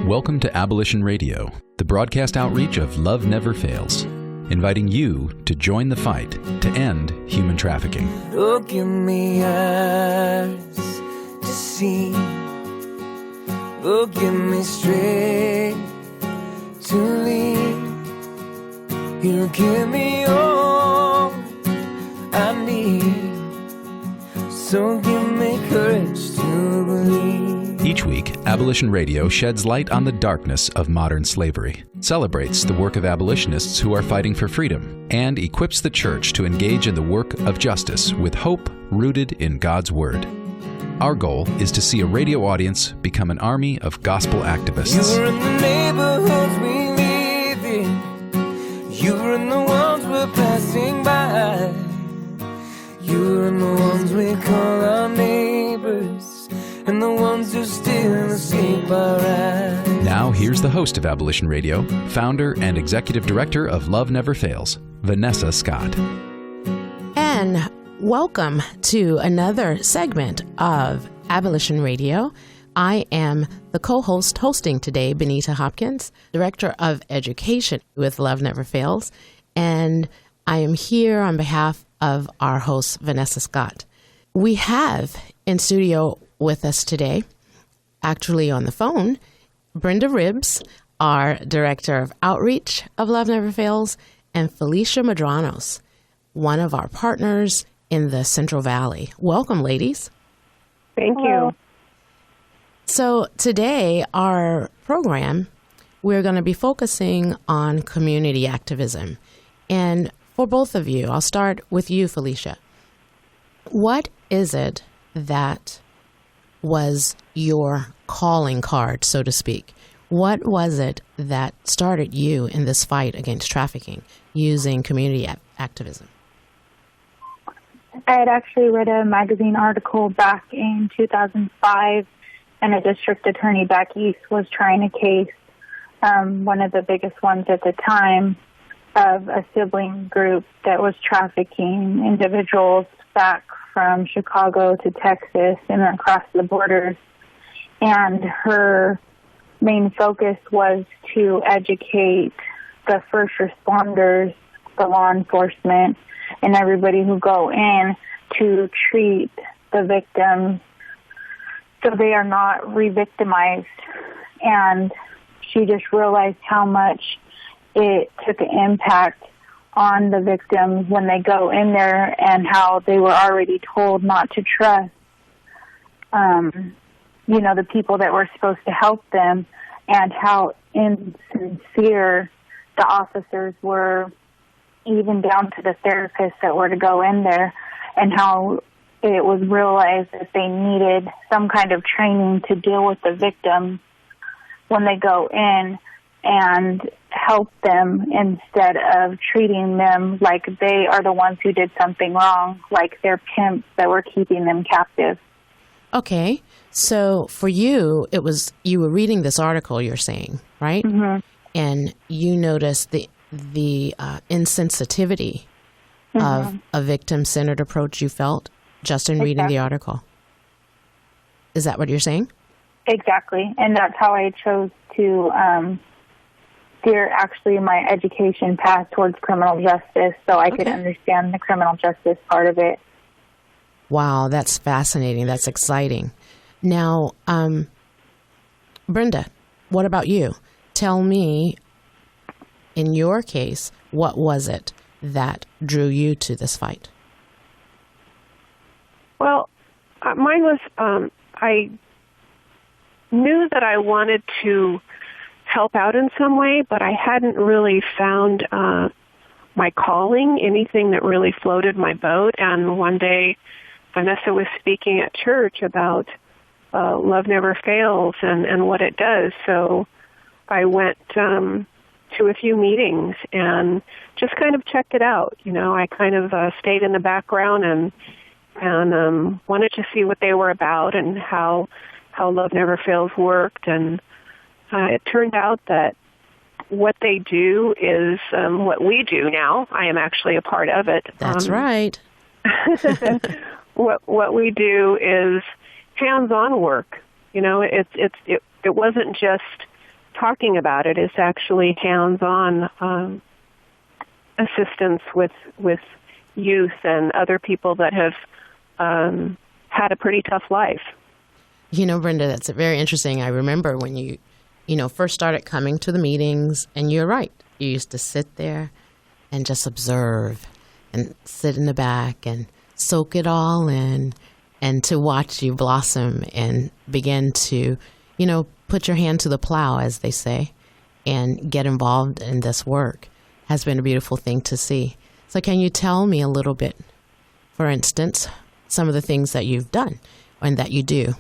Welcome to Abolition Radio, the broadcast outreach of Love Never Fails, inviting you to join the fight to end human trafficking. Oh, give me eyes to see. Oh, give me strength to lead. You give me all I need. So give me courage to believe. Each week, Abolition Radio sheds light on the darkness of modern slavery, celebrates the work of abolitionists who are fighting for freedom, and equips the church to engage in the work of justice with hope rooted in God's Word. Our goal is to see a radio audience become an army of gospel activists. You're in the neighborhoods we live in. You're in the ones we're passing by. You're in the ones we call our neighbors, and the ones who still escape our eyes. Now, here's the host of Abolition Radio, founder and executive director of Love Never Fails, Vanessa Scott. And welcome to another segment of Abolition Radio. I am the co-host hosting today, Benita Hopkins, Director of Education with Love Never Fails, and I am here on behalf of our host, Vanessa Scott. We have in studio with us today, actually on the phone, Brenda Ribbs, our Director of Outreach of Love Never Fails, and Felicia Madronos, one of our partners in the Central Valley. Welcome, ladies. Thank you. So today, our program, we're going to be focusing on community activism. And for both of you, I'll start with you, Felicia. What is it that was your calling card, so to speak? What was it that started you in this fight against trafficking using community activism? I had actually read a magazine article back in 2005, and a district attorney back east was trying a case, one of the biggest ones at the time, of a sibling group that was trafficking individuals back from Chicago to Texas and across the borders. And her main focus was to educate the first responders, the law enforcement, and everybody who go in to treat the victims so they are not re-victimized. And she just realized how much it took an impact on the victims when they go in there and how they were already told not to trust, the people that were supposed to help them, and how insincere the officers were, even down to the therapists that were to go in there, and how it was realized that they needed some kind of training to deal with the victims when they go in and help them instead of treating them like they are the ones who did something wrong, like they're pimps that were keeping them captive. Okay, so for you, you were reading this article, you're saying, right? Mm-hmm. And you noticed the insensitivity of a victim-centered approach you felt just in reading the article. Is that what you're saying? Exactly, and that's how I chose to steer actually my education path towards criminal justice, so I could understand the criminal justice part of it. Wow, that's fascinating. That's exciting. Now, Brenda, what about you? Tell me, in your case, what was it that drew you to this fight? Well, mine was, I knew that I wanted to help out in some way, but I hadn't really found my calling, anything that really floated my boat. And one day, Vanessa was speaking at church about Love Never Fails and what it does. So I went to a few meetings and just kind of checked it out. I kind of stayed in the background and wanted to see what they were about and how Love Never Fails worked. And it turned out that what they do is what we do now. I am actually a part of it. That's right. What we do is hands-on work. You know, it wasn't just talking about it. It's actually hands-on assistance with youth and other people that have had a pretty tough life. You know, Brenda, that's very interesting. I remember when you first started coming to the meetings, and you're right. You used to sit there and just observe and sit in the back and soak it all in, and to watch you blossom and begin to, put your hand to the plow, as they say, and get involved in this work has been a beautiful thing to see. So can you tell me a little bit, for instance, some of the things that you've done and that you do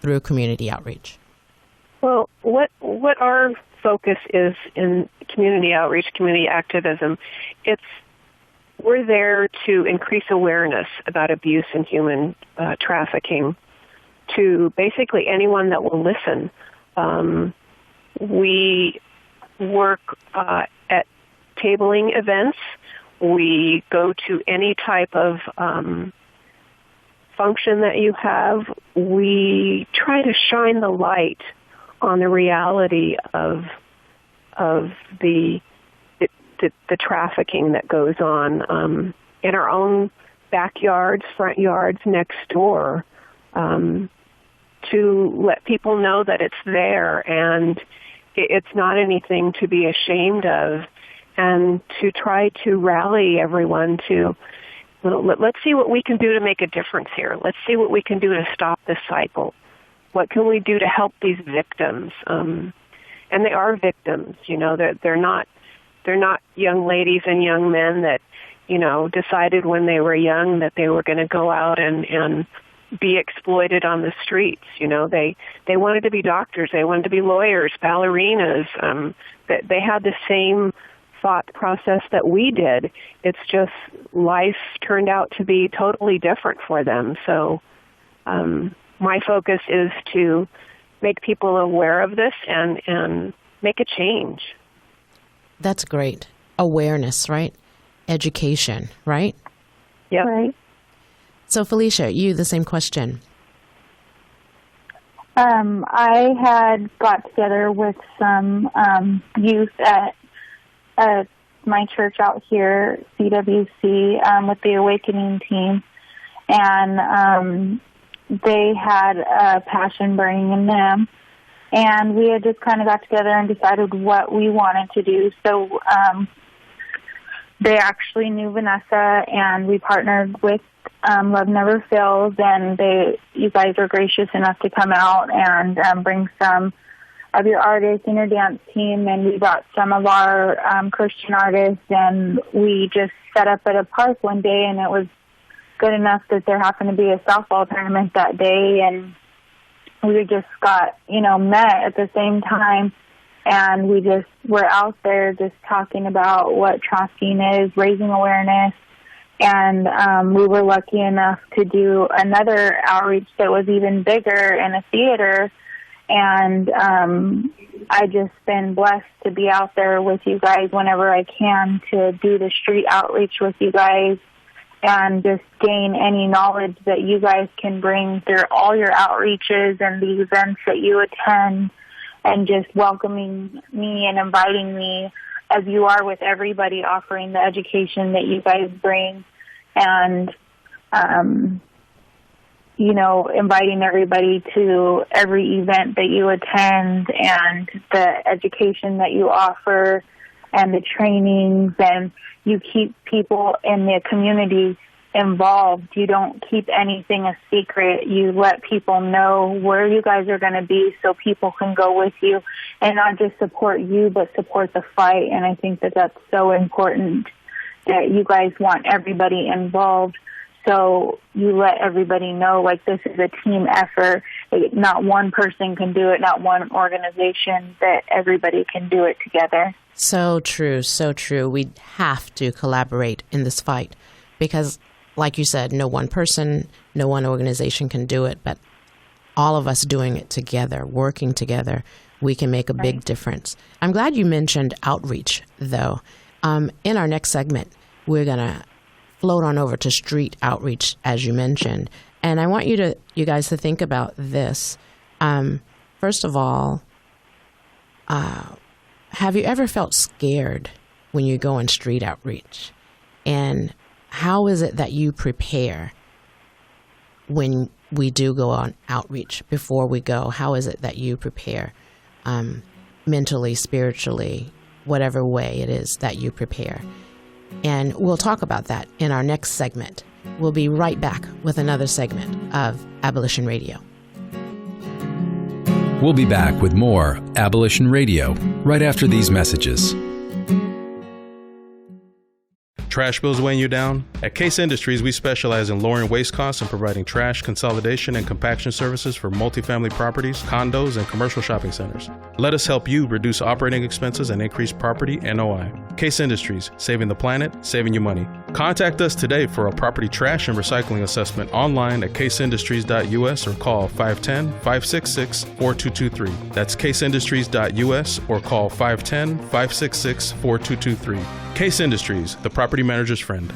through community outreach? Well, what our focus is in community outreach, community activism, we're there to increase awareness about abuse and human trafficking to basically anyone that will listen. We work at tabling events. We go to any type of function that you have. We try to shine the light on the reality of the trafficking that goes on in our own backyards, front yards, next door, to let people know that it's there and it's not anything to be ashamed of, and to try to rally everyone to, let's see what we can do to make a difference here. Let's see what we can do to stop this cycle. What can we do to help these victims? And they are victims, they're not young ladies and young men that, decided when they were young that they were going to go out and be exploited on the streets. They wanted to be doctors, they wanted to be lawyers, ballerinas. They had the same thought process that we did. It's just life turned out to be totally different for them. So my focus is to make people aware of this and make a change. That's great. Awareness, right? Education, right? Yeah. Right. So, Felicia, you, the same question. I had got together with some youth at my church out here, CWC, with the Awakening team, and they had a passion burning in them, and we had just kind of got together and decided what we wanted to do. So they actually knew Vanessa, and we partnered with Love Never Fails, and you guys were gracious enough to come out and bring some of your artists in your dance team, and we brought some of our Christian artists, and we just set up at a park one day, and it was good enough that there happened to be a softball tournament that day, and we just got, met at the same time, and we just were out there just talking about what trafficking is, raising awareness, and we were lucky enough to do another outreach that was even bigger in a theater, and I just been blessed to be out there with you guys whenever I can to do the street outreach with you guys and just gain any knowledge that you guys can bring through all your outreaches and the events that you attend, and just welcoming me and inviting me as you are with everybody, offering the education that you guys bring, and inviting everybody to every event that you attend and the education that you offer and the trainings, and you keep people in the community involved. You don't keep anything a secret. You let people know where you guys are going to be so people can go with you and not just support you, but support the fight. And I think that that's so important, that you guys want everybody involved. So you let everybody know, like, this is a team effort. Not one person can do it, not one organization, that everybody can do it together. So true, so true. We have to collaborate in this fight because, like you said, no one person, no one organization can do it, but all of us doing it together, working together, we can make a big difference. I'm glad you mentioned outreach, though. In our next segment, we're going to float on over to street outreach, as you mentioned. And I want you guys to think about this. First of all, have you ever felt scared when you go on street outreach? And how is it that you prepare when we do go on outreach before we go? How is it that you prepare mentally, spiritually, whatever way it is that you prepare? And we'll talk about that in our next segment. We'll be right back with another segment of Abolition Radio. We'll be back with more Abolition Radio right after these messages. Trash bills weighing you down? At Case Industries, we specialize in lowering waste costs and providing trash consolidation and compaction services for multifamily properties, condos, and commercial shopping centers. Let us help you reduce operating expenses and increase property NOI. Case Industries, saving the planet, saving you money. Contact us today for a property trash and recycling assessment online at caseindustries.us or call 510-566-4223. That's caseindustries.us or call 510-566-4223. Case Industries, the property manager's friend.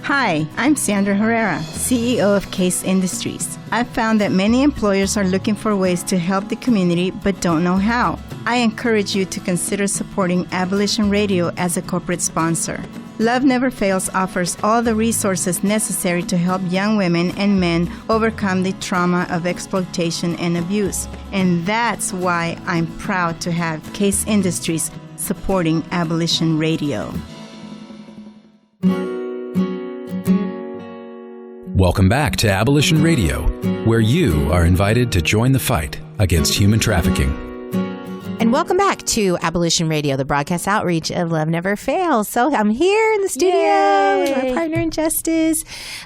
Hi, I'm Sandra Herrera, CEO of Case Industries. I've found that many employers are looking for ways to help the community but don't know how. I encourage you to consider supporting Abolition Radio as a corporate sponsor. Love Never Fails offers all the resources necessary to help young women and men overcome the trauma of exploitation and abuse. And that's why I'm proud to have Case Industries supporting Abolition Radio. Welcome back to Abolition Radio, where you are invited to join the fight against human trafficking. And welcome back to Abolition Radio, the broadcast outreach of Love Never Fails. So I'm here in the studio with my partner in justice.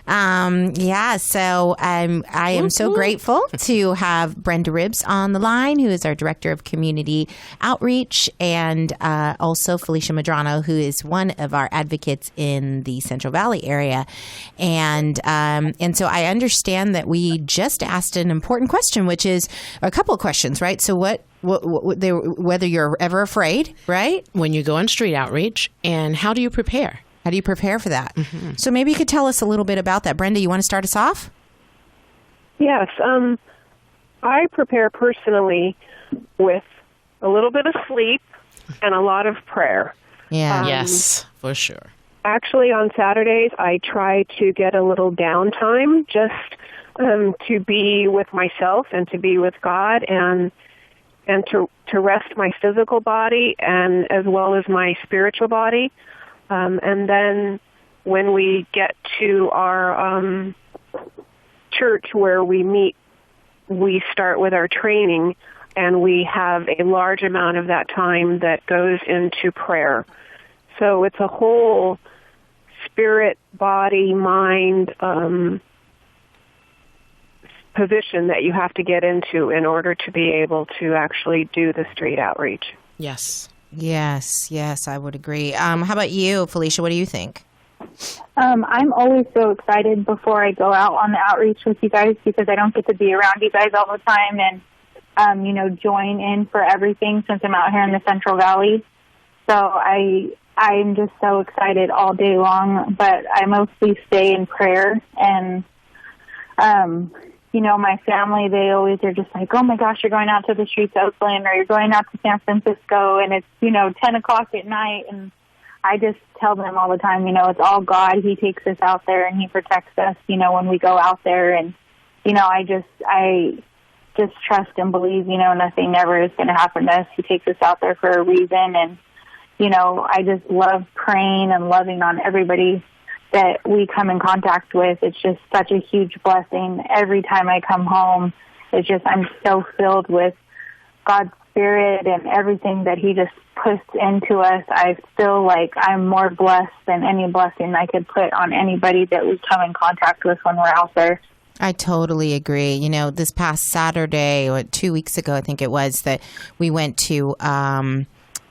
So I am so grateful to have Brenda Ribbs on the line, who is our Director of Community Outreach, and also Felicia Madronos, who is one of our advocates in the Central Valley area. And so I understand that we just asked an important question, which is a couple of questions, right? So whether you're ever afraid, right? When you go on street outreach, and how do you prepare? How do you prepare for that? Mm-hmm. So maybe you could tell us a little bit about that. Brenda, you want to start us off? Yes. I prepare personally with a little bit of sleep and a lot of prayer. Yeah. Yes, for sure. Actually, on Saturdays, I try to get a little downtime just to be with myself and to be with God and to rest my physical body and as well as my spiritual body. And then when we get to our church where we meet, we start with our training, and we have a large amount of that time that goes into prayer. So it's a whole spirit, body, mind position that you have to get into in order to be able to actually do the street outreach. Yes. Yes, I would agree. How about you, Felicia? What do you think? I'm always so excited before I go out on the outreach with you guys because I don't get to be around you guys all the time and, join in for everything since I'm out here in the Central Valley. So I'm just so excited all day long, but I mostly stay in prayer and, my family, they always are just like, oh my gosh, you're going out to the streets of Oakland or you're going out to San Francisco and it's, 10 o'clock at night. And I just tell them all the time, it's all God. He takes us out there and he protects us, when we go out there. And, I just trust and believe, nothing ever is going to happen to us. He takes us out there for a reason. And, I just love praying and loving on everybody that we come in contact with. It's just such a huge blessing. Every time I come home, it's just, I'm so filled with God's Spirit and everything that he just puts into us. I feel like I'm more blessed than any blessing I could put on anybody that we come in contact with when we're out there. I totally agree. This past Saturday, or 2 weeks ago, I think it was, that we went to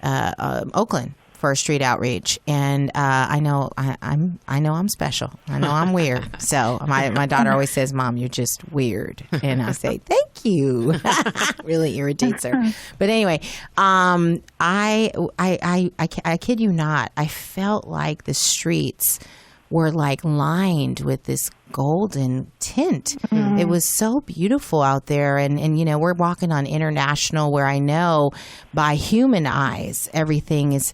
Oakland for a street outreach, and I know I'm special. I know I'm weird. So my daughter always says, "Mom, you're just weird," and I say, "Thank you." Really irritates her. But anyway, I kid you not, I felt like the streets were like lined with this golden tint. It was so beautiful out there. And, you know, we're walking on International, where I know by human eyes, everything is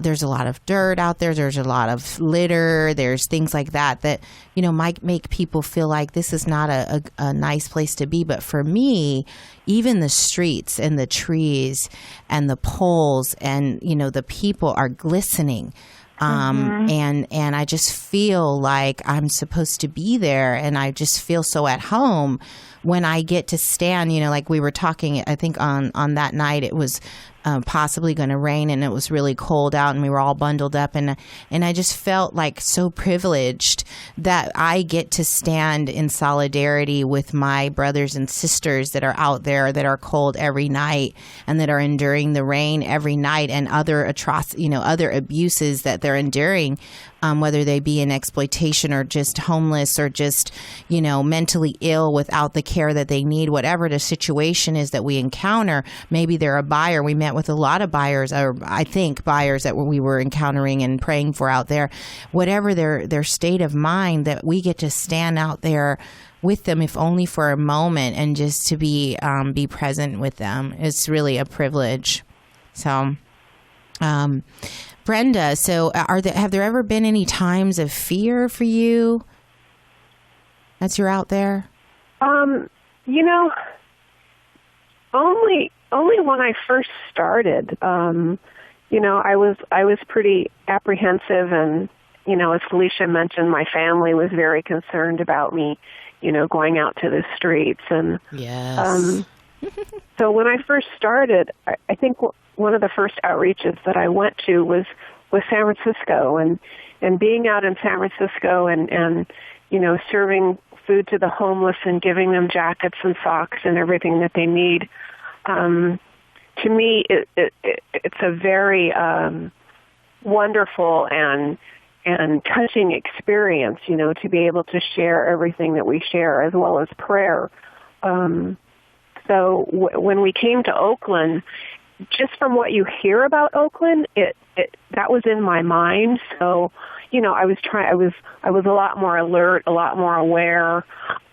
there's a lot of dirt out there. There's a lot of litter. There's things like that, you know, might make people feel like this is not a nice place to be. But for me, even the streets and the trees and the poles and, you know, the people are glistening. And I just feel like I'm supposed to be there, and I just feel so at home when I get to stand, you know, like we were talking, I think on that night it was possibly going to rain, and it was really cold out, and we were all bundled up, and I just felt like so privileged that I get to stand in solidarity with my brothers and sisters that are out there, that are cold every night, and that are enduring the rain every night, and other other abuses that they're enduring, whether they be in exploitation or just homeless or just, you know, mentally ill without the care that they need, whatever the situation is that we encounter. Maybe they're a buyer. We met with a lot of buyers, or I think buyers that we were encountering and praying for out there. Whatever their state of mind, that we get to stand out there with them, if only for a moment, and just to be present with them. It's really a privilege. So, Brenda, so have there ever been any times of fear for you as you're out there? You know, only when I first started. You know, I was pretty apprehensive, and, you know, as Felicia mentioned, my family was very concerned about me, you know, going out to the streets. And yes. So when I first started, I think one of the first outreaches that I went to was San Francisco, and being out in San Francisco and you know, serving food to the homeless and giving them jackets and socks and everything that they need. To me, it's a very wonderful and touching experience, you know, to be able to share everything that we share, as well as prayer. So when we came to Oakland, just from what you hear about Oakland, that was in my mind. So, you know, I was a lot more alert, a lot more aware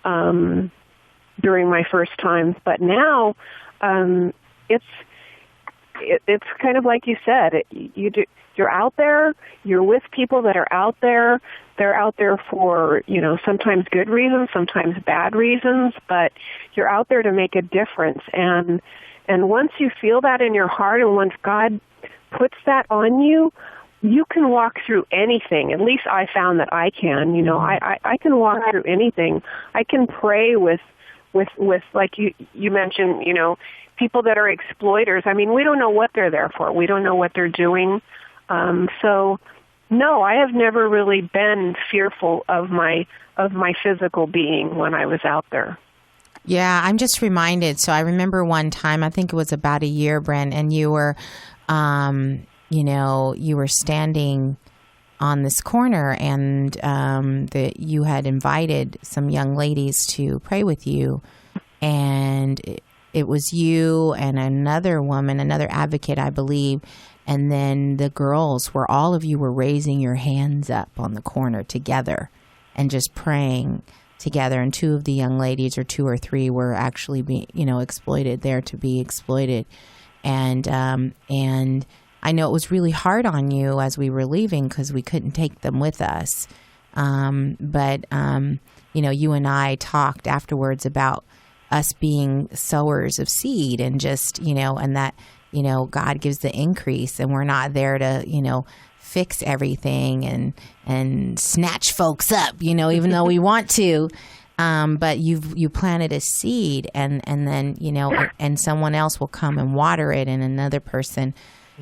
during my first times. But now, it's kind of like you said. You're out there. You're with people that are out there. They're out there for, you know, sometimes good reasons, sometimes bad reasons, but you're out there to make a difference. And once you feel that in your heart, and once God puts that on you, you can walk through anything. At least I found that I can. You know, I can walk through anything. I can pray with like you mentioned, you know, people that are exploiters. I mean, we don't know what they're there for. We don't know what they're doing. So, no, I have never really been fearful of my physical being when I was out there. Yeah, I'm just reminded. So I remember one time, I think it was about a year, Brent, and you were, you know, you were standing on this corner, and that you had invited some young ladies to pray with you, and it was you and another woman, another advocate, I believe. And then the girls, where all of you were raising your hands up on the corner together and just praying together. And two of the young ladies, or two or three, were actually being, you know, exploited there to be exploited. And I know it was really hard on you as we were leaving, because we couldn't take them with us. But you know, you and I talked afterwards about us being sowers of seed, and just, you know, and that, you know, God gives the increase, and we're not there to, you know, fix everything and snatch folks up, you know, even though we want to. But you planted a seed, and then, you know, and someone else will come and water it, and another person,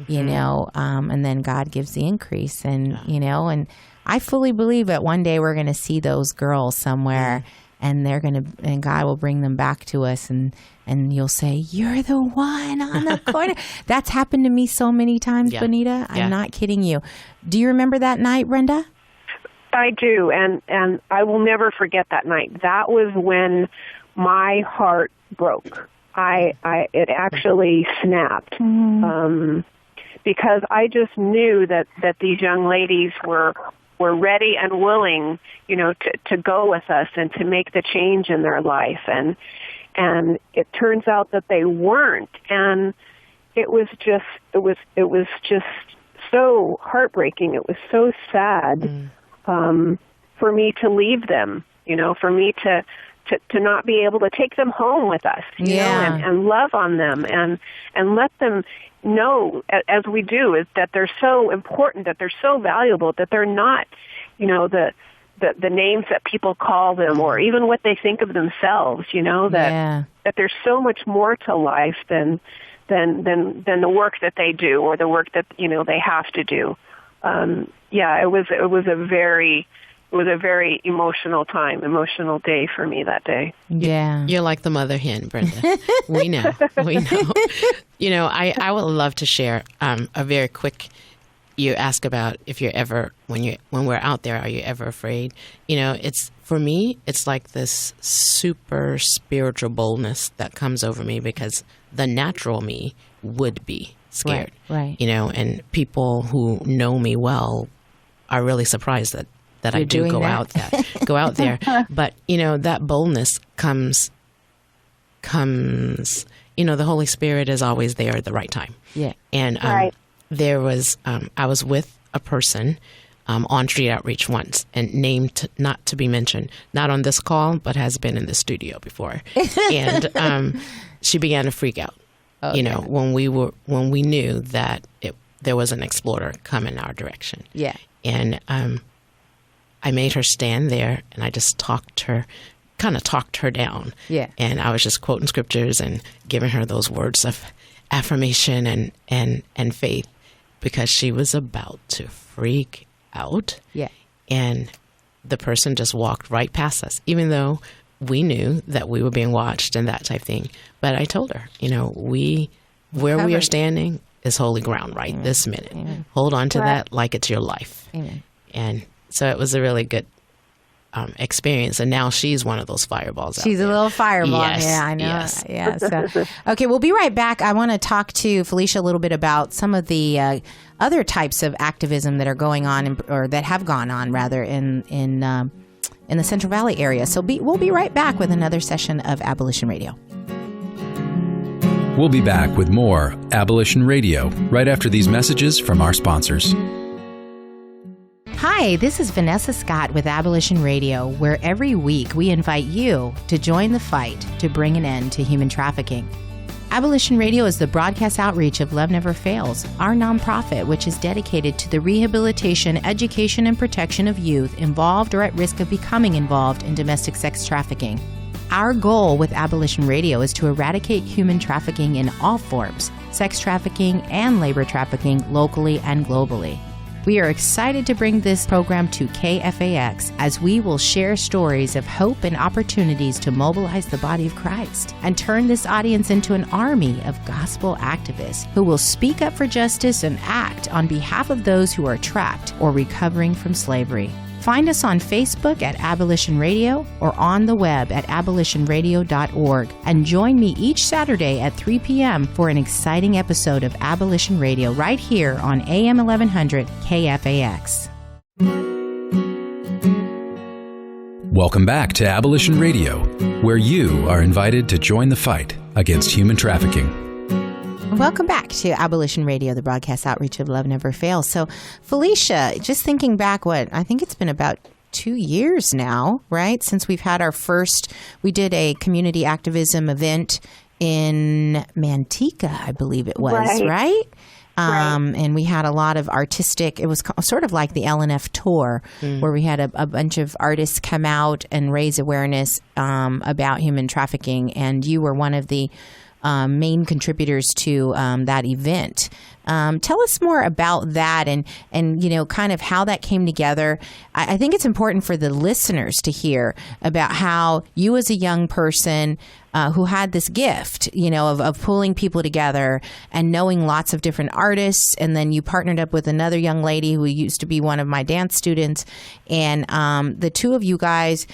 you know, and then God gives the increase. And, you know, and I fully believe that one day we're going to see those girls somewhere, and and God will bring them back to us, and you'll say, "You're the one on the corner." That's happened to me so many times, Bonita. I'm not kidding you. Do you remember that night, Brenda? I do, and I will never forget that night. That was when my heart broke. It actually snapped, because I just knew that these young ladies were were ready and willing, to go with us and to make the change in their life. And it turns out that they weren't. And it was just so heartbreaking. It was so sad for me to leave them, for me to not be able to take them home with us, you know, and love on them and let them know, as we do, is that they're so important, that they're so valuable, that they're not, the names that people call them, or even what they think of themselves, that there's so much more to life than the work that they do, or the work that, they have to do. It was a very emotional day for me that day. Yeah. You're like the mother hen, Brenda. We know. I would love to share a very quick, you ask about if you're ever, when we're out there, are you ever afraid? It's, for me, it's like this super spiritual boldness that comes over me, because the natural me would be scared. Right. And people who know me well are really surprised that I do go out there. But, that boldness comes, the Holy Spirit is always there at the right time. Yeah. And there was, I was with a person on Street Outreach once, and named not to be mentioned, not on this call, but has been in the studio before. And she began to freak out, when we knew that there was an explorer coming our direction. Yeah. And I made her stand there, and I just talked her down. Yeah. And I was just quoting scriptures and giving her those words of affirmation and faith, because she was about to freak out. Yeah. And the person just walked right past us, even though we knew that we were being watched and that type of thing. But I told her, we are standing is holy ground right this minute. Amen. Hold on to that like it's your life. Amen. And so it was a really good experience. And now she's one of those fireballs. She's a little fireball. Yes. Yeah, I know. Yes. Yeah. So, okay, we'll be right back. I want to talk to Felicia a little bit about some of the other types of activism that are going on, or that have gone on, rather, in the Central Valley area. So we'll be right back with another session of Abolition Radio. We'll be back with more Abolition Radio right after these messages from our sponsors. Hi, this is Vanessa Scott with Abolition Radio, where every week we invite you to join the fight to bring an end to human trafficking. Abolition Radio is the broadcast outreach of Love Never Fails, our nonprofit, which is dedicated to the rehabilitation, education, and protection of youth involved or at risk of becoming involved in domestic sex trafficking. Our goal with Abolition Radio is to eradicate human trafficking in all forms, sex trafficking and labor trafficking, locally and globally. We are excited to bring this program to KFAX, as we will share stories of hope and opportunities to mobilize the body of Christ and turn this audience into an army of gospel activists who will speak up for justice and act on behalf of those who are trapped or recovering from slavery. Find us on Facebook at Abolition Radio, or on the web at abolitionradio.org, and join me each Saturday at 3 p.m. for an exciting episode of Abolition Radio right here on AM 1100 KFAX. Welcome back to Abolition Radio, where you are invited to join the fight against human trafficking. Welcome back to Abolition Radio, the broadcast outreach of Love Never Fails. So, Felicia, just thinking back, I think it's been about 2 years now, right? Since we've had we did a community activism event in Manteca, I believe it was, right? And we had a lot of artistic, it was sort of like the LNF tour, where we had a bunch of artists come out and raise awareness about human trafficking. And you were one of the main contributors to that event. Tell us more about that and kind of how that came together. I think it's important for the listeners to hear about how you, as a young person who had this gift, of pulling people together and knowing lots of different artists, and then you partnered up with another young lady who used to be one of my dance students, and the two of you guys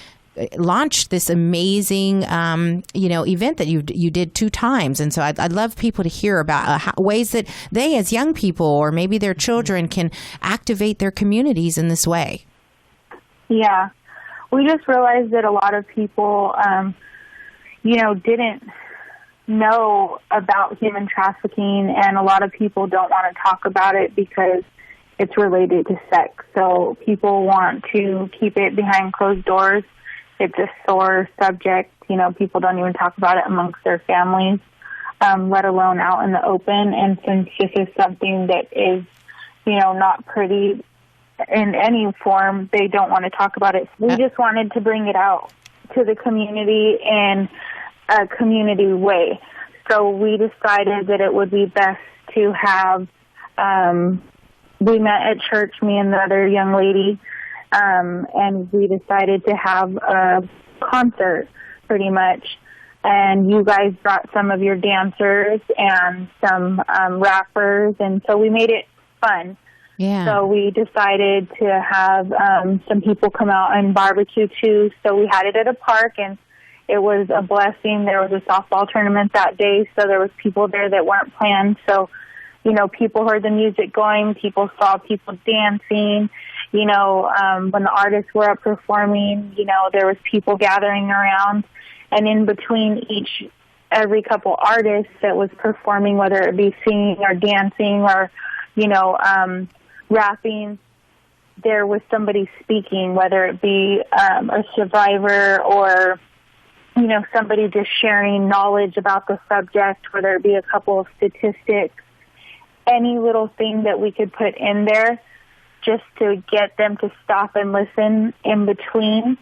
launched this amazing, event that you did 2 times. And so I'd love people to hear about ways that they, as young people, or maybe their children, can activate their communities in this way. Yeah. We just realized that a lot of people, didn't know about human trafficking, and a lot of people don't want to talk about it because it's related to sex. So people want to keep it behind closed doors. It's a sore subject. People don't even talk about it amongst their families, let alone out in the open. And since this is something that is, not pretty in any form, they don't want to talk about it. We just wanted to bring it out to the community in a community way. So we decided that it would be best to have, we met at church, me and the other young lady, and we decided to have a concert pretty much. And you guys brought some of your dancers and some rappers, and so we made it fun. Yeah. So we decided to have some people come out and barbecue too. So we had it at a park, and it was a blessing. There was a softball tournament that day, so there was people there that weren't planned. So, people heard the music going. People saw people dancing. When the artists were up performing, there was people gathering around. And in between every couple artists that was performing, whether it be singing or dancing or, rapping, there was somebody speaking, whether it be a survivor or, somebody just sharing knowledge about the subject, whether it be a couple of statistics, any little thing that we could put in there just to get them to stop and listen in between.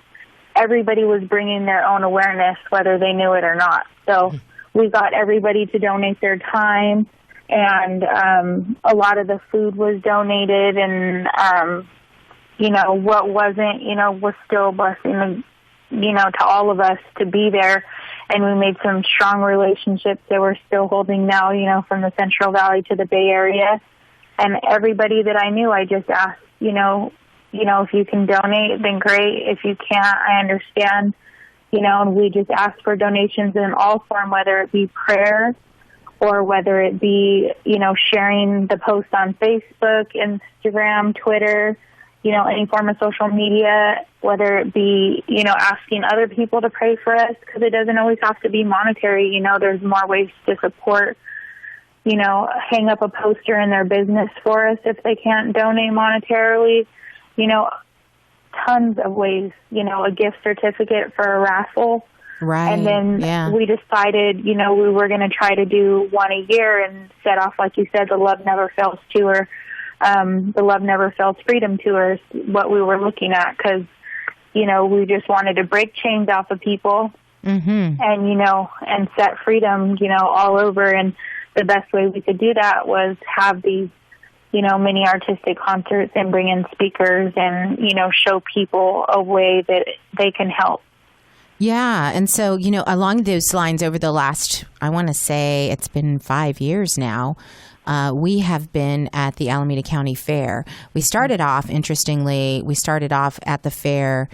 Everybody was bringing their own awareness, whether they knew it or not. So we got everybody to donate their time, and a lot of the food was donated, and, what wasn't, was still a blessing, to all of us to be there. And we made some strong relationships that we're still holding now, from the Central Valley to the Bay Area. And everybody that I knew, I just asked, if you can donate, then great. If you can't, I understand, and we just asked for donations in all form, whether it be prayer or whether it be, sharing the post on Facebook, Instagram, Twitter, any form of social media, whether it be, asking other people to pray for us, because it doesn't always have to be monetary. There's more ways to support, hang up a poster in their business for us if they can't donate monetarily, tons of ways, a gift certificate for a raffle. Right. And then we decided, we were going to try to do one a year and set off, like you said, the Love Never Fails tour, the Love Never Fails Freedom Tour is what we were looking at, because, we just wanted to break chains off of people and, and set freedom, all over. And the best way we could do that was have these, mini artistic concerts and bring in speakers and, show people a way that they can help. Yeah. And so, along those lines, over the last, I want to say it's been 5 years now, we have been at the Alameda County Fair. We started off, interestingly, at the fair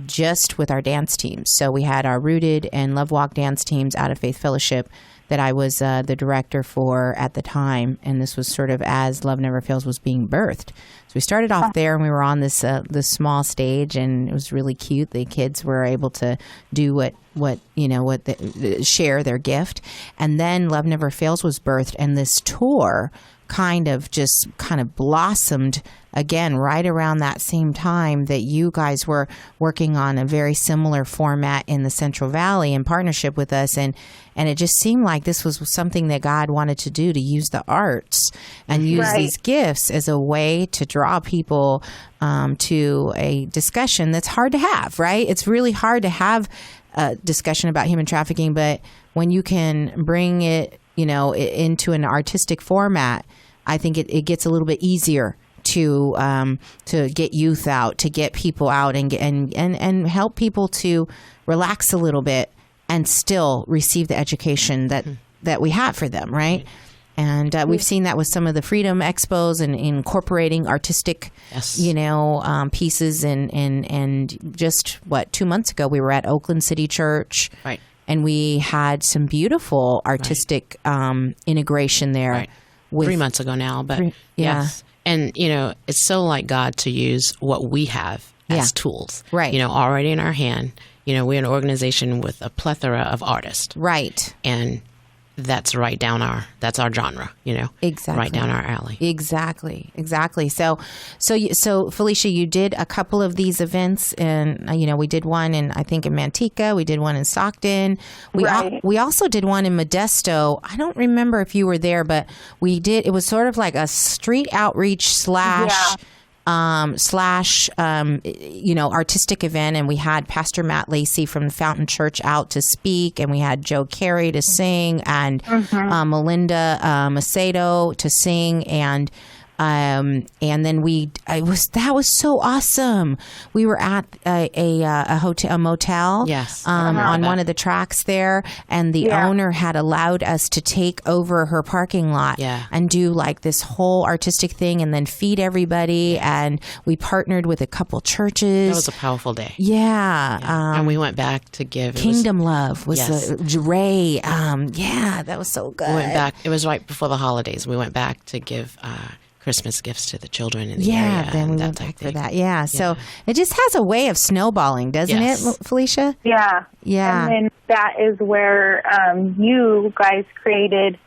just with our dance teams. So we had our Rooted and Love Walk dance teams out of Faith Fellowship that I was the director for at the time, and this was sort of as Love Never Fails was being birthed. So we started off there, and we were on this small stage, and it was really cute. The kids were able to do share their gift, and then Love Never Fails was birthed, and this tour kind of blossomed again right around that same time that you guys were working on a very similar format in the Central Valley in partnership with us, and it just seemed like this was something that God wanted to do, to use the arts and use these gifts as a way to draw people to a discussion that's hard to have, right? It's really hard to have a discussion about human trafficking, but when you can bring it into an artistic format, I think it gets a little bit easier to get youth out, to get people out, and help people to relax a little bit and still receive the education that we have for them, right? And we've seen that with some of the Freedom Expos and incorporating artistic, pieces. And just 2 months ago, we were at Oakland City Church, right? And we had some beautiful artistic integration there. Right. 3 months ago now, but yes. And, it's so like God to use what we have as tools. Right. Already in our hand. We're an organization with a plethora of artists. Right. And that's that's our genre, Exactly. right down our alley. Exactly. So Felicia, you did a couple of these events, and we did one in Manteca, we did one in Stockton, we also did one in Modesto. I don't remember if you were there, but we did. It was sort of like a street outreach slash artistic event, and we had Pastor Matt Lacey from the Fountain Church out to speak, and we had Joe Carey to sing, and Melinda Macedo to sing, and then that was so awesome. We were at a motel, on one of the tracks there, and the owner had allowed us to take over her parking lot and do like this whole artistic thing, and then feed everybody. And we partnered with a couple churches. That was a powerful day. And we went back to give Kingdom Love was Ray. That was so good. We went back. It was right before the holidays. We went back to give Christmas gifts to the children in the area. Then we went back for that. So it just has a way of snowballing, doesn't it, Felicia? Yeah. And then that is where you guys created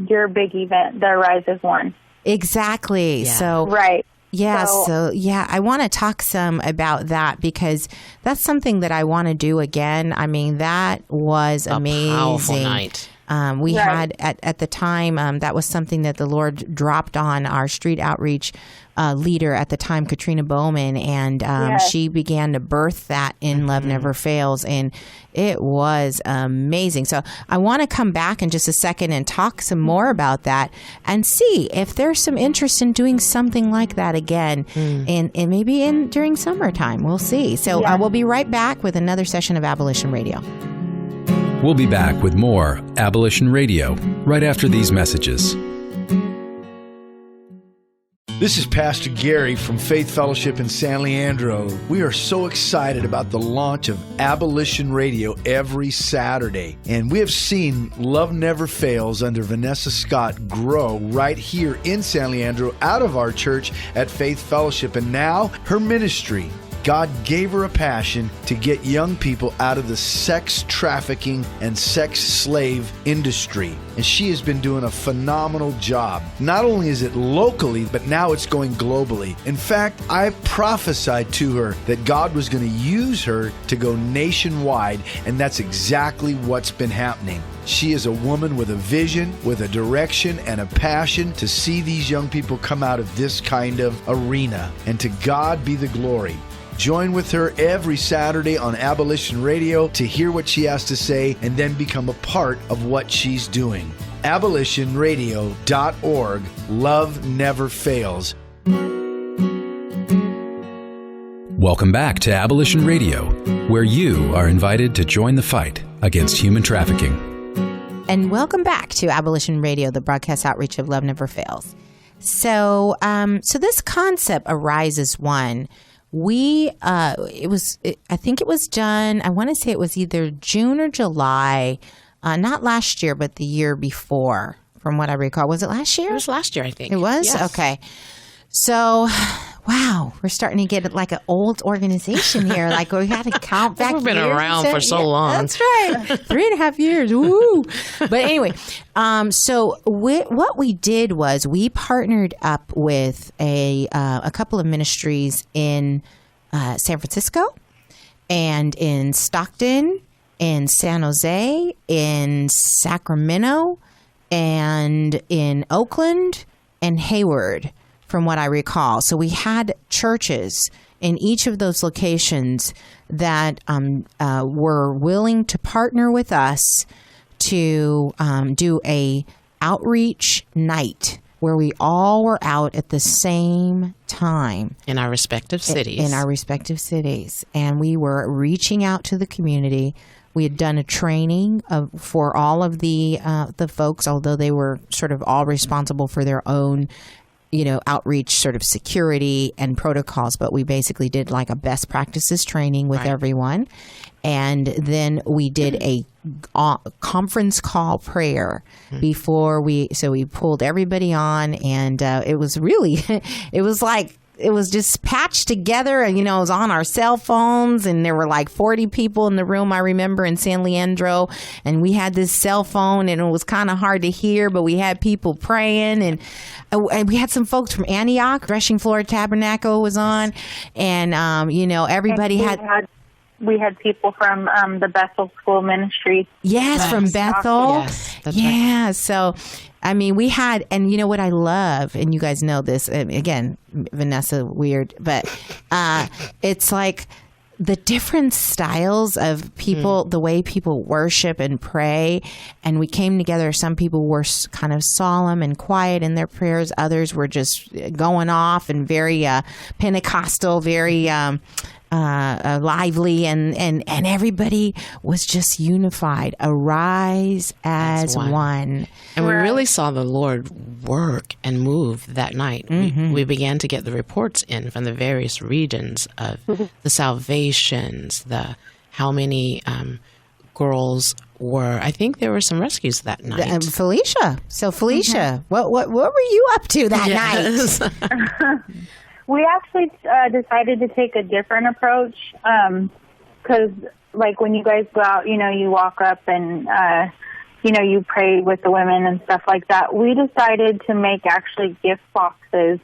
your big event, the Rises One. Exactly. Yeah. So right. I want to talk some about that, because that's something that I want to do again. I mean, that was amazing. A powerful night. We had at the time, that was something that the Lord dropped on our street outreach leader at the time, Katrina Bowman, and she began to birth that in Love Never Fails, and it was amazing. So I want to come back in just a second and talk some more about that and see if there's some interest in doing something like that again, and maybe during summertime. We'll see. So we'll be right back with another session of Abolition Radio. We'll be back with more Abolition Radio right after these messages. This is Pastor Gary from Faith Fellowship in San Leandro. We are so excited about the launch of Abolition Radio every Saturday. And we have seen Love Never Fails under Vanessa Scott grow right here in San Leandro out of our church at Faith Fellowship. And now her ministry, God gave her a passion to get young people out of the sex trafficking and sex slave industry. And she has been doing a phenomenal job. Not only is it locally, but now it's going globally. In fact, I prophesied to her that God was going to use her to go nationwide, and that's exactly what's been happening. She is a woman with a vision, with a direction, and a passion to see these young people come out of this kind of arena. And to God be the glory. Join with her every Saturday on Abolition Radio to hear what she has to say and then become a part of what she's doing. AbolitionRadio.org. Love never fails. Welcome back to Abolition Radio, where you are invited to join the fight against human trafficking. And welcome back to Abolition Radio, the broadcast outreach of Love Never Fails. So this concept arises one. I think it was done, I want to say it was either June or July, not last year, but the year before, from what I recall. Was it last year? It was last year, I think. It was? Yes. Okay. So, wow, we're starting to get like an old organization here. Like we had to count back. We've been around for so long. That's right. 3.5 years. Woo! But anyway, so what we did was we partnered up with a couple of ministries in San Francisco and in Stockton, in San Jose, in Sacramento, and in Oakland and Hayward, from what I recall. So we had churches in each of those locations that were willing to partner with us to do a outreach night where we all were out at the same time. In our respective cities. In our respective cities. And we were reaching out to the community. We had done a training for all of the folks, although they were sort of all responsible for their own outreach sort of security and protocols, but we basically did like a best practices training with everyone. And then we did a conference call prayer before we pulled everybody on, and it was really, it was like it was just patched together, and it was on our cell phones, and there were like 40 people in the room, I remember, in San Leandro, and we had this cell phone, and it was kind of hard to hear, but we had people praying, and we had some folks from Antioch, Threshing Floor Tabernacle was on, and everybody we had people from the Bethel School Ministry. Yes, from Bethel. Yes, that's right. So we had, and you know what I love, and you guys know this, again, Vanessa, weird, but it's like the different styles of people, the way people worship and pray, and we came together. Some people were kind of solemn and quiet in their prayers. Others were just going off and very Pentecostal, very lively, and everybody was just unified. Arise as one. And we really saw the Lord work and move that night. We began to get the reports in from the various regions of the salvations, how many girls were. I think there were some rescues that night. Felicia. So Felicia, what were you up to that night? We actually decided to take a different approach because, like, when you guys go out, you walk up and, you pray with the women and stuff like that. We decided to make actually gift boxes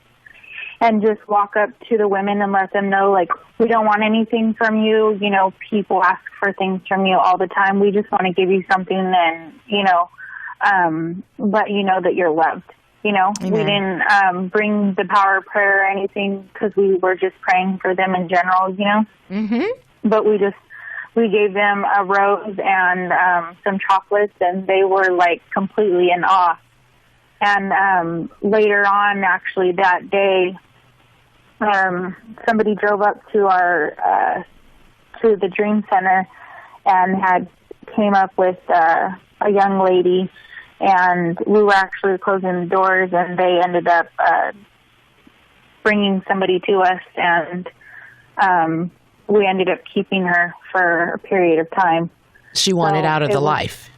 and just walk up to the women and let them know, like, we don't want anything from you. People ask for things from you all the time. We just want to give you something and, let you know that you're loved. Amen. We didn't bring the power of prayer or anything because we were just praying for them in general, But we gave them a rose and some chocolates, and they were, like, completely in awe. And later on, actually, that day, somebody drove up to to the Dream Center and came up with a young lady. And we were actually closing the doors, and they ended up bringing somebody to us, and we ended up keeping her for a period of time. She wanted out of the life.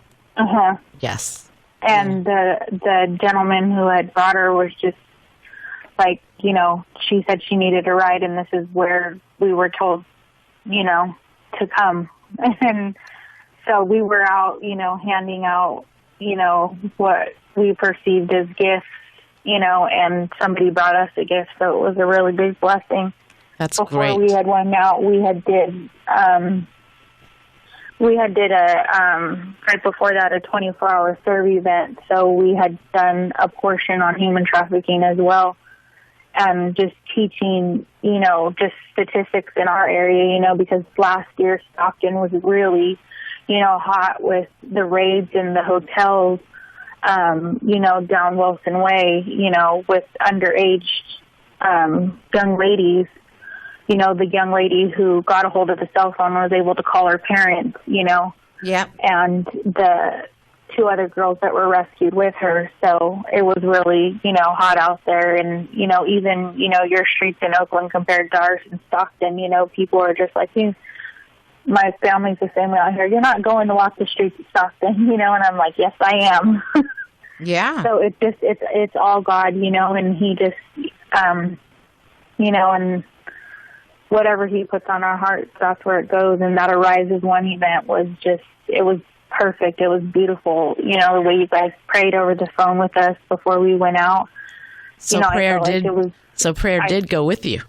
Yes. And the gentleman who had brought her was just like, she said she needed a ride, and this is where we were told, to come. And so we were out, handing out, what we perceived as gifts, and somebody brought us a gift, so it was a really big blessing. That's Before great. We had went out, we had did right before that, a 24-hour serve event, so we had done a portion on human trafficking as well, and just teaching, just statistics in our area, because last year Stockton was really hot with the raids in the hotels, down Wilson Way, with underage young ladies. The young lady who got a hold of the cell phone was able to call her parents, Yep. And the two other girls that were rescued with her. So it was really, hot out there. And, even, your streets in Oakland compared to ours in Stockton, people are just like, my family's the same way out here. You're not going to walk the streets of Stockton, and I'm like, yes, I am. Yeah. So it's all God, and He just, and whatever He puts on our hearts, that's where it goes. And that Arise as One event was it was perfect. It was beautiful. The way you guys prayed over the phone with us before we went out. So prayer did go with you.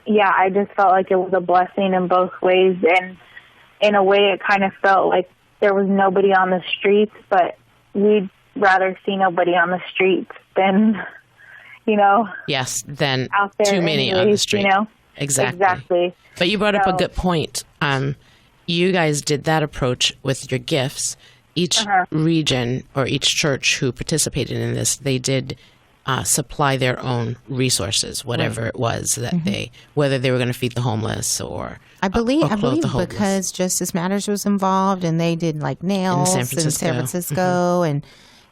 Yeah, I just felt like it was a blessing in both ways, and in a way it kind of felt like there was nobody on the streets, but we'd rather see nobody on the streets than, Yes, than out there too many on the street. Exactly. But you brought up a good point. You guys did that approach with your gifts. Each region or each church who participated in this, they did supply their own resources, whatever it was that whether they were going to feed the homeless or I believe the homeless. Because Justice Matters was involved, and they did like nails in San Francisco, and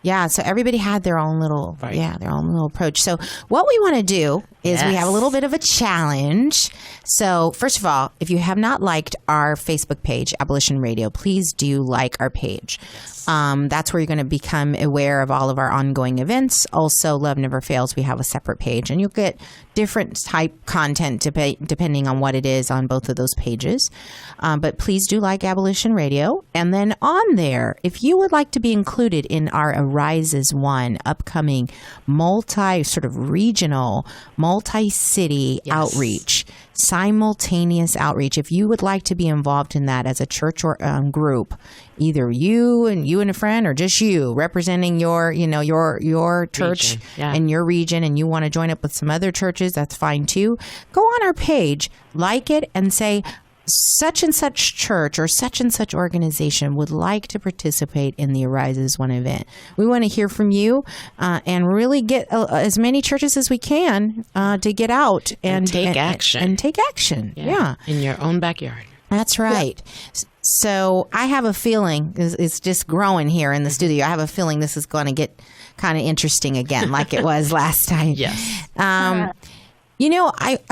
Yeah, so everybody had their own little, their own little approach. So what we want to do is we have a little bit of a challenge. So first of all, if you have not liked our Facebook page, Abolition Radio, please do like our page. That's where you're going to become aware of all of our ongoing events. Also, Love Never Fails, we have a separate page, and you'll get different type content depending on what it is on both of those pages. But please do like Abolition Radio. And then on there, if you would like to be included in our Arises One upcoming sort of regional, multi-city outreach, simultaneous outreach, if you would like to be involved in that as a church or group, either you and a friend, or just you representing your church and your region, and you want to join up with some other churches, that's fine too. Go on our page, like it, and say, such and such church or such and such organization would like to participate in the Arises One event. We want to hear from you and really get as many churches as we can to get out and take action. Yeah. In your own backyard. That's right. So I have a feeling it's just growing here in the studio. I have a feeling this is going to get kind of interesting again, like it was last time. Yes. I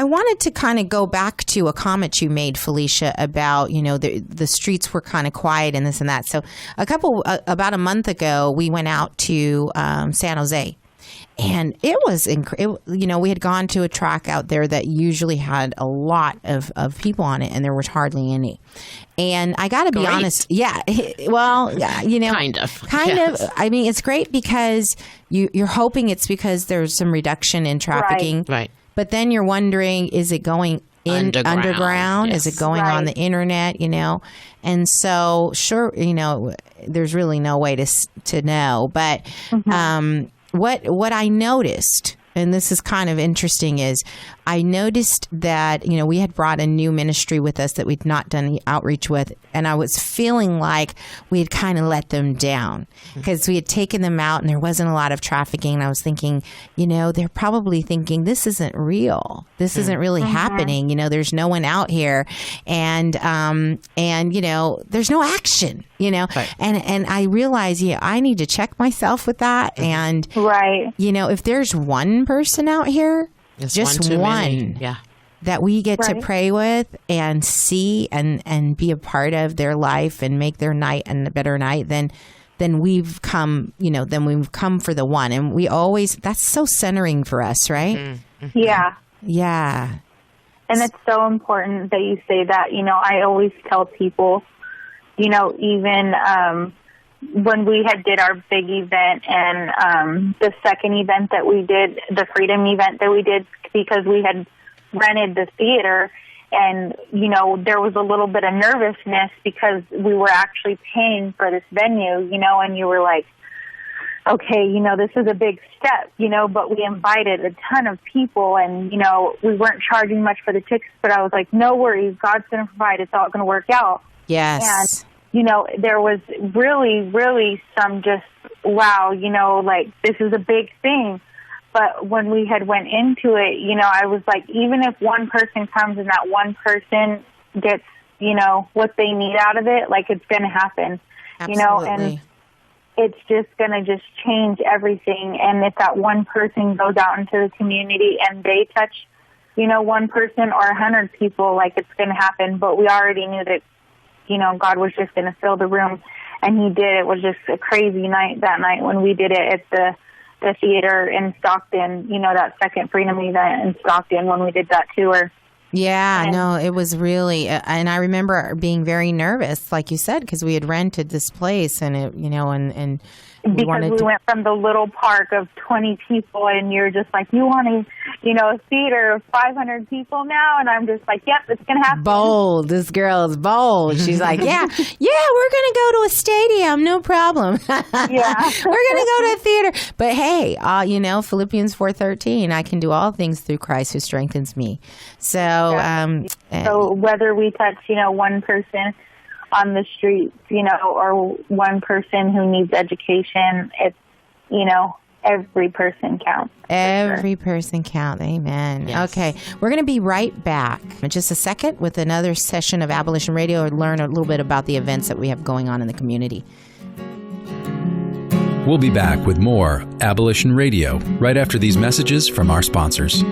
wanted to kind of go back to a comment you made, Felicia, about, the streets were kind of quiet and this and that. So about a month ago, we went out to San Jose. And it was, we had gone to a track out there that usually had a lot of people on it, and there was hardly any. And I got to be honest. Yeah. Well, kind of. I mean, it's great because you're hoping it's because there's some reduction in trafficking. Right. But then you're wondering, is it going underground? Yes. Is it going on the internet? And so, sure, there's really no way to know. But what I noticed, and this is kind of interesting, is I noticed that, we had brought a new ministry with us that we'd not done outreach with. And I was feeling like we had kind of let them down because we had taken them out and there wasn't a lot of trafficking. And I was thinking, they're probably thinking this isn't real. This isn't really happening. There's no one out here and there's no action, Right. And I realized, I need to check myself with that. And, if there's one person out here, it's just one that we get to pray with and see and be a part of their life and make their night and a better night, then we've come, then we've come for the one. And we always, that's so centering for us, right? Mm-hmm. Yeah. Yeah. And it's so important that you say that. I always tell people, even when we did our big event and the second event that we did, the Freedom event that we did, because we had rented the theater and, there was a little bit of nervousness because we were actually paying for this venue, and you were like, okay, this is a big step, but we invited a ton of people and, we weren't charging much for the tickets, but I was like, no worries, God's going to provide, it's all going to work out. Yes. And, there was really, really some just, wow, this is a big thing. But when we had went into it, I was like, even if one person comes and that one person gets, what they need out of it, it's going to happen, Absolutely. And it's just going to just change everything. And if that one person goes out into the community and they touch, one person or 100 people, it's going to happen. But we already knew that, God was just going to fill the room, and he did. It was just a crazy night that night when we did it at the theater in Stockton, that second Freedom event in Stockton when we did that tour. Yeah, no, it was really, and I remember being very nervous, like you said, because we had rented this place and it, and we went from the little park of 20 people and you're just like, you want a theater of 500 people now? And I'm just like, yep, it's going to happen. Bold. This girl is bold. She's like, yeah, we're going to go to a stadium. No problem. Yeah. We're going to go to a theater. But hey, Philippians 4:13, I can do all things through Christ who strengthens me. So, so whether we touch, one person on the streets, or one person who needs education, it's, every person counts. Every person counts. Amen. Yes. Okay. We're going to be right back in just a second with another session of Abolition Radio and learn a little bit about the events that we have going on in the community. We'll be back with more Abolition Radio right after these messages from our sponsors.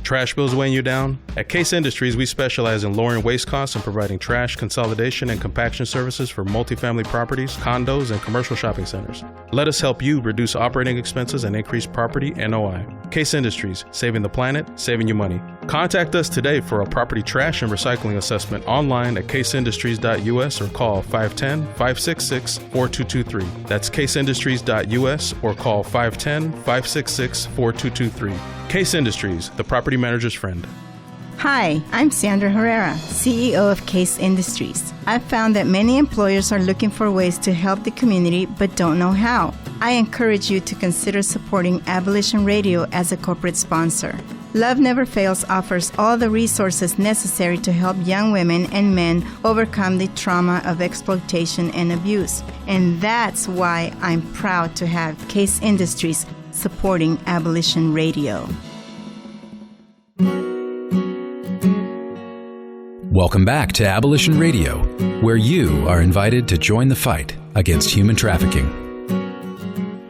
Trash bills weighing you down? At Case Industries, we specialize in lowering waste costs and providing trash consolidation and compaction services for multifamily properties, condos, and commercial shopping centers. Let us help you reduce operating expenses and increase property NOI. Case Industries, saving the planet, saving you money. Contact us today for a property trash and recycling assessment online at caseindustries.us or call 510-566-4223. That's caseindustries.us or call 510-566-4223. Case Industries, the property manager's friend. Hi, I'm Sandra Herrera, CEO of Case Industries. I've found that many employers are looking for ways to help the community but don't know how. I encourage you to consider supporting Abolition Radio as a corporate sponsor. Love Never Fails offers all the resources necessary to help young women and men overcome the trauma of exploitation and abuse. And that's why I'm proud to have Case Industries supporting Abolition Radio. Welcome back to Abolition Radio, where you are invited to join the fight against human trafficking.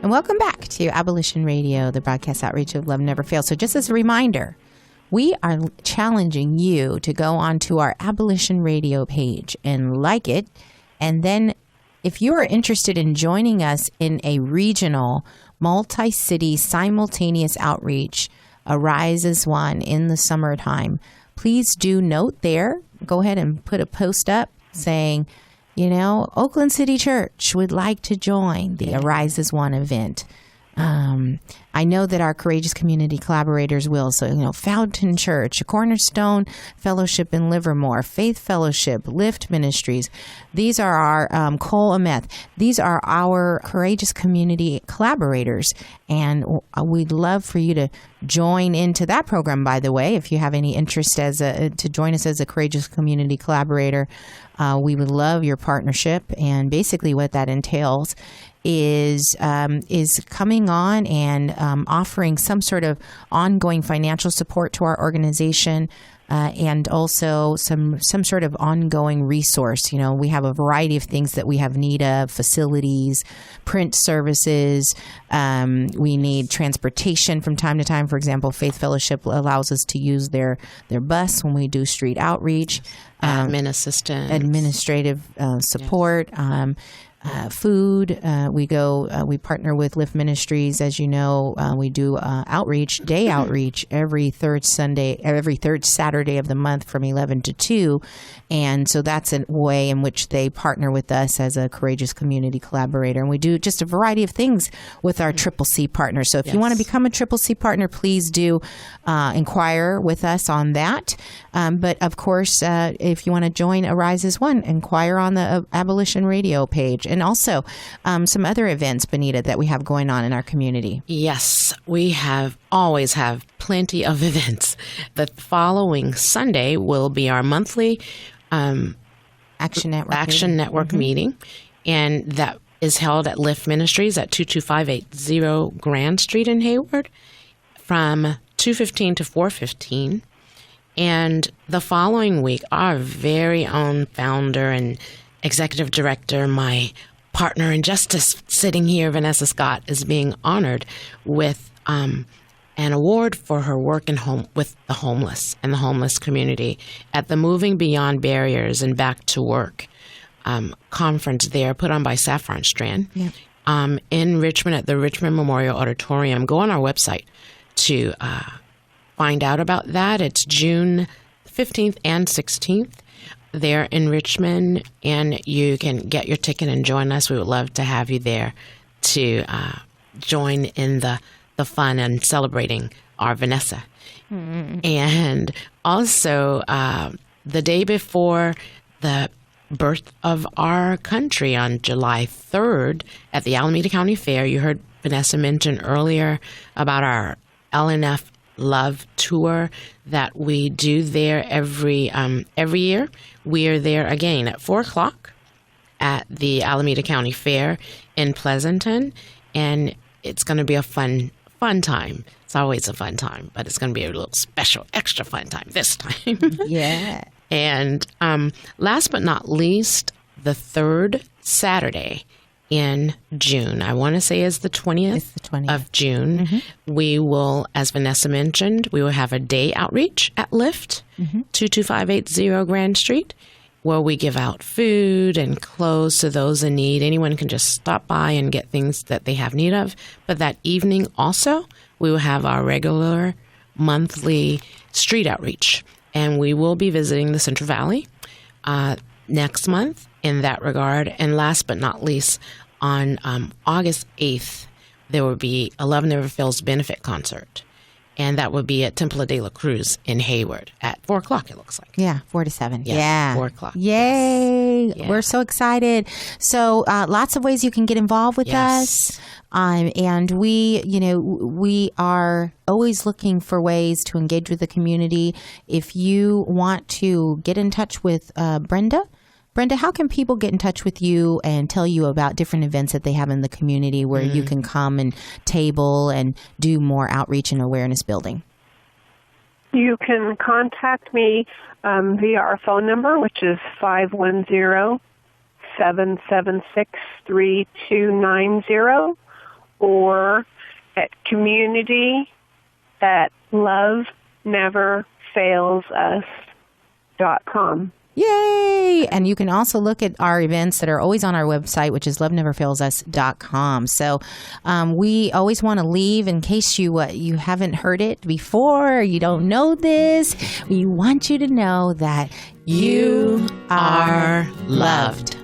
And welcome back to Abolition Radio, the broadcast outreach of Love Never Fails. So just as a reminder, we are challenging you to go onto our Abolition Radio page and like it. And then if you are interested in joining us in a regional, multi-city, simultaneous outreach, Arise as One in the summertime, please do note there, go ahead and put a post up saying, you know, Oakland City Church would like to join the Arise as One event. I know that our courageous community collaborators will. So, you know, Fountain Church, Cornerstone Fellowship in Livermore, Faith Fellowship, Lift Ministries. These are our Cole Ameth. These are our courageous community collaborators. And we'd love for you to join into that program, by the way, if you have any interest to join us as a courageous community collaborator. We would love your partnership. And basically what that entails is coming on and offering some sort of ongoing financial support to our organization, and also some sort of ongoing resource. You know, we have a variety of things that we have need of: facilities, print services. We need transportation from time to time. For example, Faith Fellowship allows us to use their bus when we do street outreach. Admin assistance, administrative support. Yes. Food. We partner with Lift Ministries. As you know, we do day outreach every third Saturday of the month from 11 to 2. And so that's a way in which they partner with us as a courageous community collaborator. And we do just a variety of things with our CCC partners. So if you want to become a CCC partner, please do inquire with us on that. But of course, if you want to join Arise as One, inquire on the Abolition Radio page. And also some other events, Benita, that we have going on in our community. Yes, we always have plenty of events. The following Sunday will be our monthly Action Network meeting, and that is held at Lift Ministries at 22580 Grand Street in Hayward from 2:15 to 4:15. And the following week, our very own founder and executive director, my partner in justice sitting here, Vanessa Scott, is being honored with an award for her work with the homeless and the homeless community at the Moving Beyond Barriers and Back to Work conference there, put on by Saffron Strand in Richmond at the Richmond Memorial Auditorium. Go on our website to find out about that. It's June 15th and 16th. There in Richmond, and you can get your ticket and join us. We would love to have you there to join in the fun and celebrating our Vanessa. Mm-hmm. And also the day before the birth of our country on July 3rd at the Alameda County Fair, you heard Vanessa mention earlier about our LNF Love Tour that we do there every year. We are there again at 4:00 at the Alameda County Fair in Pleasanton, and it's going to be a fun time. It's always a fun time, but it's going to be a little special, extra fun time this time. Yeah. And last but not least, the third Saturday in June. I want to say it's the 20th, of June. Mm-hmm. We will, as Vanessa mentioned, we will have a day outreach at Lyft, 22580 Grand Street, where we give out food and clothes to those in need. Anyone can just stop by and get things that they have need of. But that evening also, we will have our regular monthly street outreach. And we will be visiting the Central Valley next month in that regard. And last but not least, on August 8th, there will be a Love Never Fails benefit concert. And that would be at Templo de la Cruz in Hayward at 4 o'clock, it looks like. Yeah, 4 to 7. Yes, yeah. 4 o'clock. Yay. Yes. We're so excited. So lots of ways you can get involved with us. And we are always looking for ways to engage with the community. If you want to get in touch with Brenda, how can people get in touch with you and tell you about different events that they have in the community where you can come and table and do more outreach and awareness building? You can contact me via our phone number, which is 510-776-3290, or at community@loveneverfailsus.com. Yay! And you can also look at our events that are always on our website, which is loveneverfailsus.com. So we always want to leave, in case you haven't heard it before, or you don't know this, we want you to know that you are loved.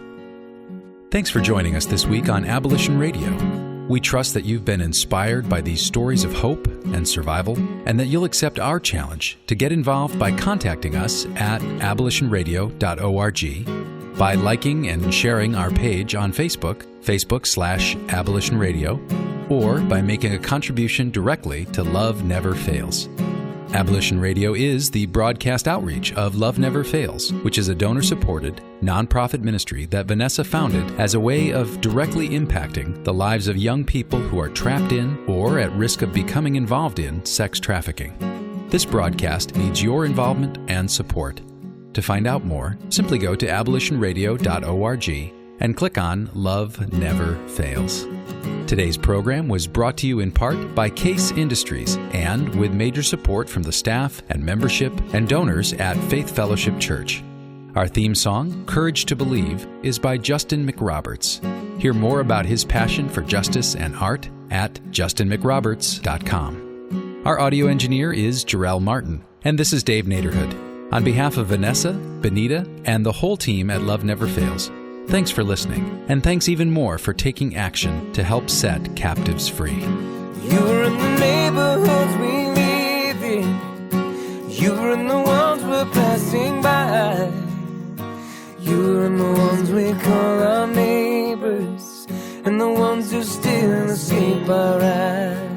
Thanks for joining us this week on Abolition Radio. We trust that you've been inspired by these stories of hope and survival, and that you'll accept our challenge to get involved by contacting us at abolitionradio.org, by liking and sharing our page on Facebook, Facebook/Abolition Radio, or by making a contribution directly to Love Never Fails. Abolition Radio is the broadcast outreach of Love Never Fails, which is a donor-supported, nonprofit ministry that Vanessa founded as a way of directly impacting the lives of young people who are trapped in or at risk of becoming involved in sex trafficking. This broadcast needs your involvement and support. To find out more, simply go to abolitionradio.org and click on Love Never Fails. Today's program was brought to you in part by Case Industries and with major support from the staff and membership and donors at Faith Fellowship Church. Our theme song, Courage to Believe, is by Justin McRoberts. Hear more about his passion for justice and art at justinmcroberts.com. Our audio engineer is Jarrell Martin, and this is Dave Naderhood. On behalf of Vanessa, Benita, and the whole team at Love Never Fails, thanks for listening, and thanks even more for taking action to help set captives free. You're in the neighborhoods we live in. You're in the ones we're passing by. You're in the ones we call our neighbors, and the ones who still sleep our eyes.